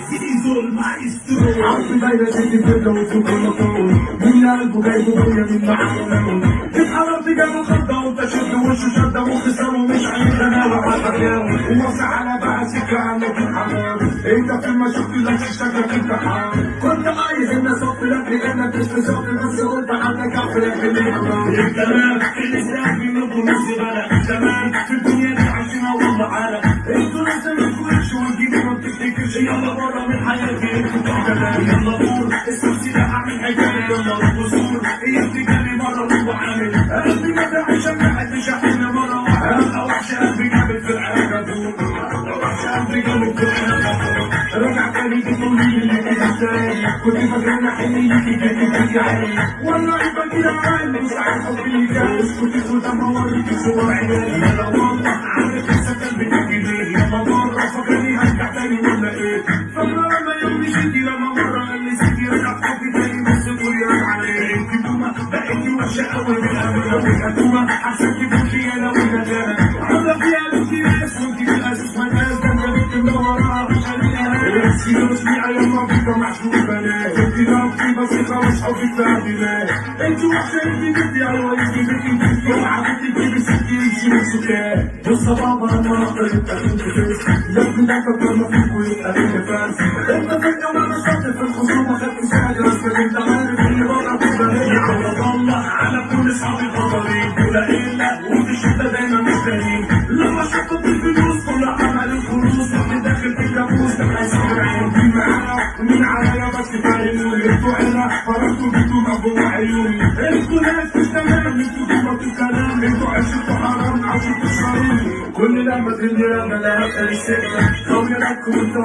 Sizo il maestro. عارف دايرة تدي كده وتكون طول من قلبه جايبه ويا من معلومه تتحرك جنب الخضة وانت شد وشه شدة وخسر ومش عايز انا وحدك ووصي على بقى سكة عنك الحرام انت في ما شفت لك شكلك امتحان كنت عايز ان اصفي لك لانك مش تصفي بس قلت عندك اعفلك اللي حرام تمام الاسلام منكم نص بلد تمام في الدنيا دي عايشينها والله عالم انتوا لازم تفرشوا وتجيبوا ما بتفتكرش يلا بره من حياتي انتوا كمان يلا قول اسمع سلاح اعمل حكايه يلا وصول هي بتجري مره روح عامل قلبي ما تعيش ما حدش احنا مره واحده وحشه قلبي جامد في العراق وحشه قلبي جامد في العراق رجع تاني تقول لي اللي كان ازاي كنت فاكرنا حنيني كده عيني والله يبقى كده عيني وساعات حبي جايز كنت كنت اما اوريك صور عيني يلا والله عارف لسه قلبي تجري يلا مره فاكرني هرجع تاني ولا ايه فاكره لما يوم مشيتي لما مره قال لي سيدي رجع حبي تاني بس قولي راح عليه انت بومه بقيتي وحشه قوي بالقدومه حسيتي بوشي انا والندامه عامله فيها بنتي ناس وانت في الاساس ما ناس ده انت بنت مدوره اسمي يما بيك محسوب بنات انت ناقصي بس خلاص حبك تعديلات انت وحشه انت بنتي على وجهي بنتي اوعى تجيبي ستي انت من سكان بص يا بابا لما اقدر انت كنت فاس يا ابني ده فكر ما فيك ويبقى ليا فاس انت فين وانا شاطر في الخصومه خدت ساعه بس انت عارف اللي بره بتبقى على الله على كل اصحابي الخطرين ولا الا وفي الشده دايما مستنيين لما شطت الفلوس كل عمل الخلوص رحت داخل في الكابوس مين عليا بس فاهموني انتوا هنا فرقتوا بيتوا ما جوه عيوني انتوا ناس مش تمام انتوا ضبطوا كلام انتوا عشتوا حرام عشان تسهروني كل لما ترمي رمى لا السكه طول لك وانت